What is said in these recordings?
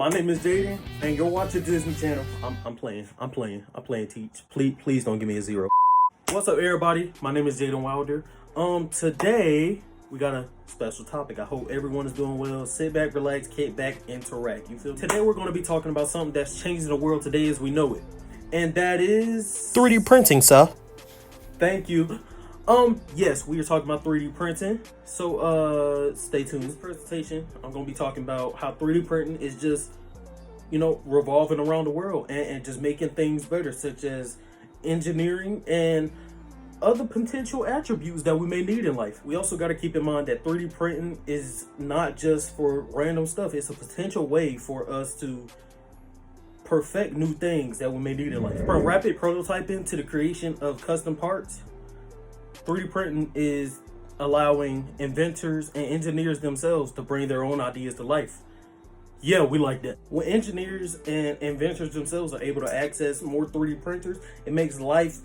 My name is Jaden, and you're watching Disney Channel. I'm playing Teach. Please don't give me a 0. What's up, everybody? My name is Jaden Wilder. Today we got a special topic. I hope everyone is doing well. Sit back, relax, kick back, interact. You feel me? Today we're going to be talking about something that's changing the world today as we know it, and that is 3D printing, sir. Thank you. Yes, we are talking about 3D printing. So, stay tuned. This presentation, I'm going to be talking about how 3D printing is just, revolving around the world and just making things better, such as engineering and other potential attributes that we may need in life. We also got to keep in mind that 3D printing is not just for random stuff. It's a potential way for us to perfect new things that we may need in life. From rapid prototyping to the creation of custom parts, 3D printing is allowing inventors and engineers themselves to bring their own ideas to life. Yeah, we like that. When engineers and inventors themselves are able to access more 3D printers, it makes life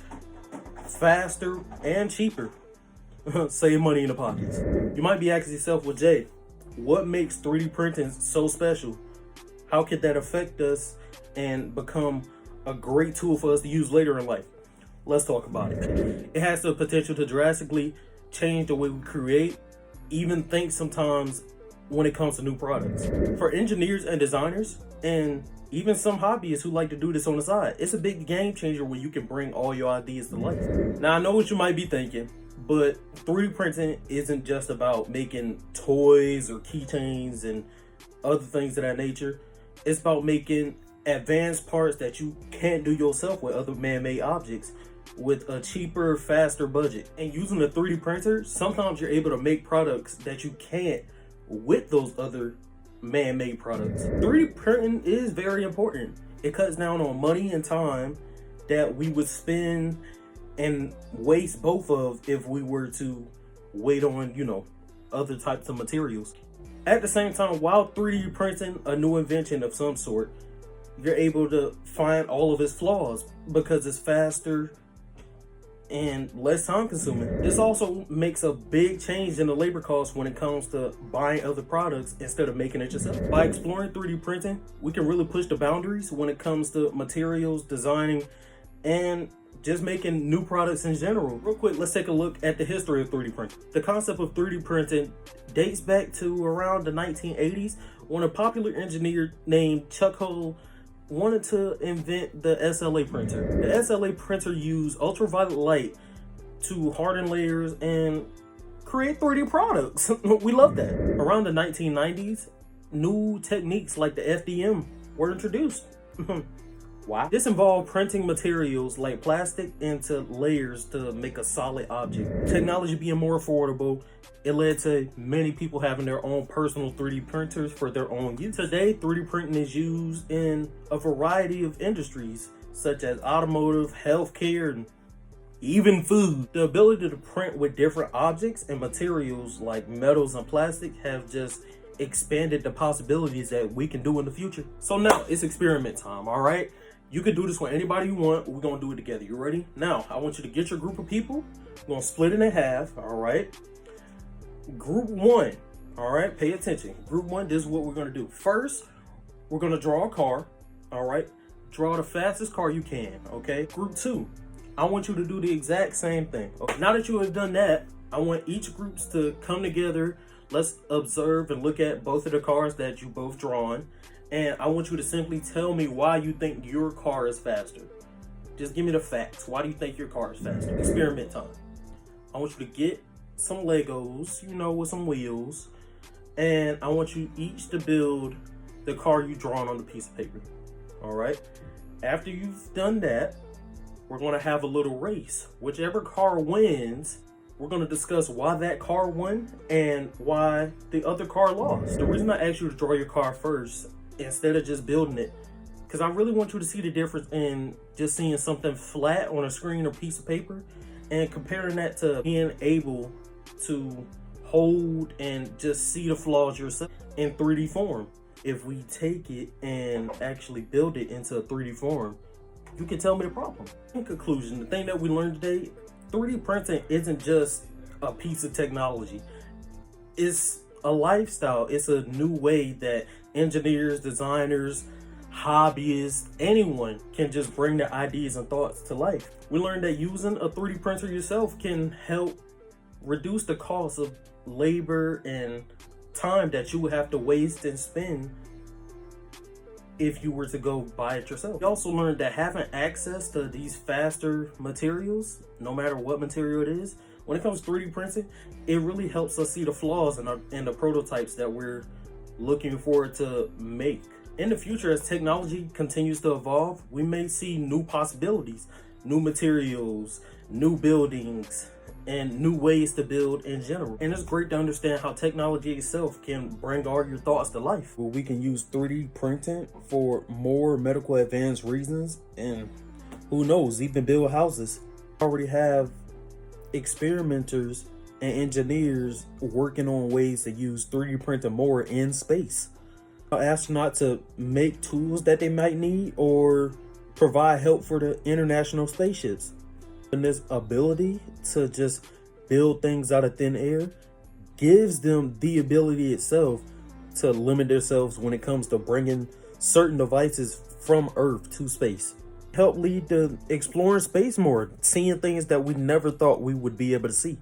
faster and cheaper. Save money in the pockets. You might be asking yourself, well, Jay, what makes 3D printing so special? How could that affect us and become a great tool for us to use later in life? Let's talk about it. It has the potential to drastically change the way we create, even think sometimes when it comes to new products. For engineers and designers, and even some hobbyists who like to do this on the side, it's a big game changer when you can bring all your ideas to life. Now, I know what you might be thinking, but 3D printing isn't just about making toys or keychains and other things of that nature. It's about making advanced parts that you can't do yourself with other man-made objects with a cheaper, faster budget. And using a 3D printer, sometimes you're able to make products that you can't with those other man-made products. 3D printing is very important. It cuts down on money and time that we would spend and waste both of if we were to wait on, other types of materials. At the same time, while 3D printing a new invention of some sort, you're able to find all of its flaws because it's faster and less time consuming. This also makes a big change in the labor costs when it comes to buying other products instead of making it yourself. By exploring 3D printing, we can really push the boundaries when it comes to materials, designing, and just making new products in general. Real quick, let's take a look at the history of 3D printing. The concept of 3D printing dates back to around the 1980s when a popular engineer named Chuck Hull wanted to invent the SLA printer. The SLA printer used ultraviolet light to harden layers and create 3D products. We love that. Around the 1990s, new techniques like the FDM were introduced. Why? This involved printing materials like plastic into layers to make a solid object. Technology being more affordable, it led to many people having their own personal 3D printers for their own use. Today, 3D printing is used in a variety of industries, such as automotive, healthcare, and even food. The ability to print with different objects and materials like metals and plastic have just expanded the possibilities that we can do in the future. So now it's experiment time, all right? You can do this with anybody you want. We're gonna do it together. You ready? Now, I want you to get your group of people. We're gonna split it in half, all right? Group 1, all right? Pay attention. Group 1, this is what we're gonna do. First, we're gonna draw a car, all right? Draw the fastest car you can, okay? Group 2, I want you to do the exact same thing. Okay, now that you have done that, I want each groups to come together. Let's observe and look at both of the cars that you both drawn. And I want you to simply tell me why you think your car is faster. Just give me the facts. Why do you think your car is faster? Experiment time. I want you to get some Legos, with some wheels. And I want you each to build the car you drawn on the piece of paper. All right? After you've done that, we're going to have a little race. Whichever car wins, we're going to discuss why that car won and why the other car lost. The reason I asked you to draw your car first instead of just building it, because I really want you to see the difference in just seeing something flat on a screen or piece of paper and comparing that to being able to hold and just see the flaws yourself in 3D form. If we take it and actually build it into a 3D form, you can tell me the problem. In conclusion, the thing that we learned today, 3D printing isn't just a piece of technology. It's a lifestyle. It's a new way that engineers, designers, hobbyists, anyone can just bring their ideas and thoughts to life. We learned that using a 3D printer yourself can help reduce the cost of labor and time that you would have to waste and spend if you were to go buy it yourself. We also learned that having access to these faster materials, no matter what material it is, when it comes to 3D printing, it really helps us see the flaws in the prototypes that we're looking forward to make. In the future, as technology continues to evolve, we may see new possibilities, new materials, new buildings, and new ways to build in general. And it's great to understand how technology itself can bring all your thoughts to life. Well, we can use 3D printing for more medical advanced reasons, and who knows, even build houses. We already have experimenters and engineers working on ways to use 3D printing more in space. Astronauts to make tools that they might need or provide help for the international spaceships. And this ability to just build things out of thin air gives them the ability itself to limit themselves when it comes to bringing certain devices from Earth to space. Help lead to exploring space more, seeing things that we never thought we would be able to see.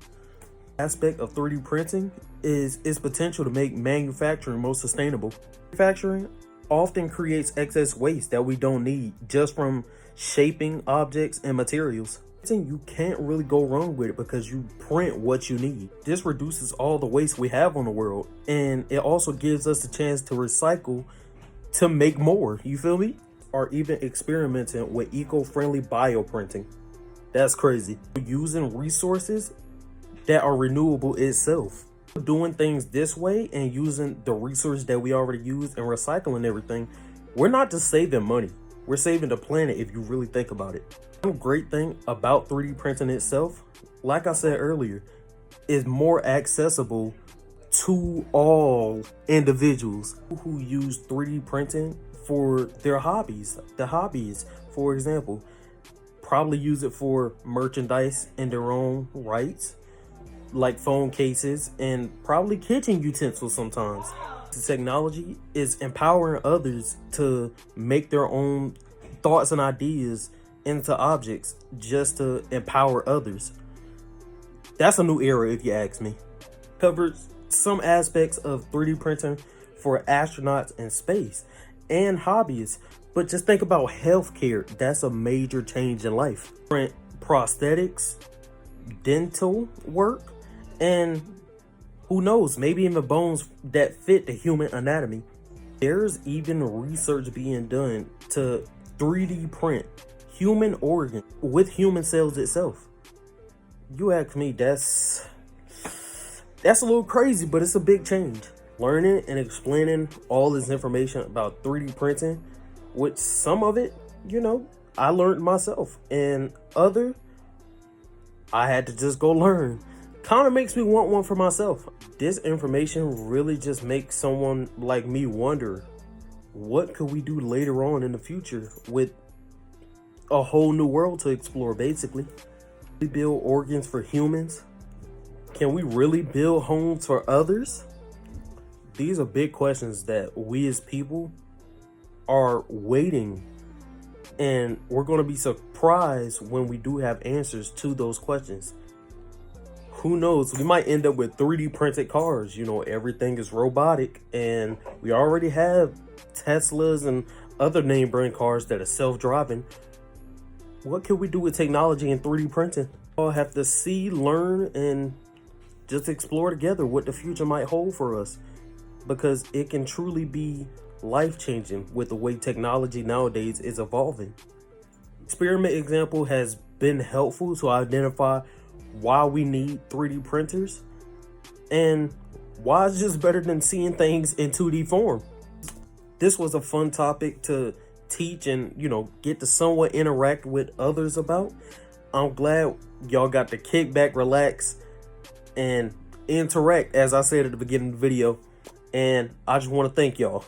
Aspect of 3D printing is its potential to make manufacturing more sustainable. Manufacturing often creates excess waste that we don't need just from shaping objects and materials. You can't really go wrong with it because you print what you need. This reduces all the waste we have on the world, and it also gives us a chance to recycle to make more. You feel me? Or even experimenting with eco-friendly bioprinting. That's crazy. Using resources that are renewable itself. Doing things this way and using the resources that we already use and recycling everything, we're not just saving money, we're saving the planet if you really think about it. One great thing about 3D printing itself, like I said earlier, is more accessible to all individuals who use 3D printing for their hobbies. The hobbies, for example, probably use it for merchandise in their own rights, like phone cases and probably kitchen utensils sometimes. The technology is empowering others to make their own thoughts and ideas into objects just to empower others. That's a new era if you ask me. Covered some aspects of 3D printing for astronauts in space and hobbyists, but just think about healthcare. That's a major change in life. Print prosthetics, dental work, and who knows, maybe even bones that fit the human anatomy. There's even research being done to 3D print human organs with human cells itself. You ask me, that's a little crazy, but it's a big change. Learning and explaining all this information about 3D printing, which some of it, I learned myself, and other, I had to just go learn. Kind of makes me want one for myself. This information really just makes someone like me wonder, what could we do later on in the future with a whole new world to explore, basically? We build organs for humans. Can we really build homes for others? These are big questions that we as people are waiting, and we're going to be surprised when we do have answers to those questions. Who knows? We might end up with 3D printed cars. Everything is robotic, and we already have Teslas and other name brand cars that are self-driving. What can we do with technology and 3D printing? We'll have to see, learn, and just explore together what the future might hold for us, because it can truly be life-changing with the way technology nowadays is evolving. Experiment example has been helpful to identify why we need 3D printers and why it's just better than seeing things in 2D form. This was a fun topic to teach and, get to somewhat interact with others about. I'm glad y'all got to kick back, relax, and interact, as I said at the beginning of the video. And I just want to thank y'all.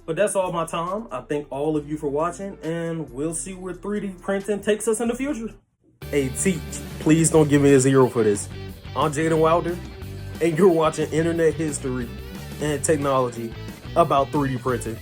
But that's all my time. I thank all of you for watching, and we'll see where 3D printing takes us in the future. Hey, teach, please don't give me a 0 for this. I'm Jaden Wilder, and you're watching Internet History and Technology about 3D printing.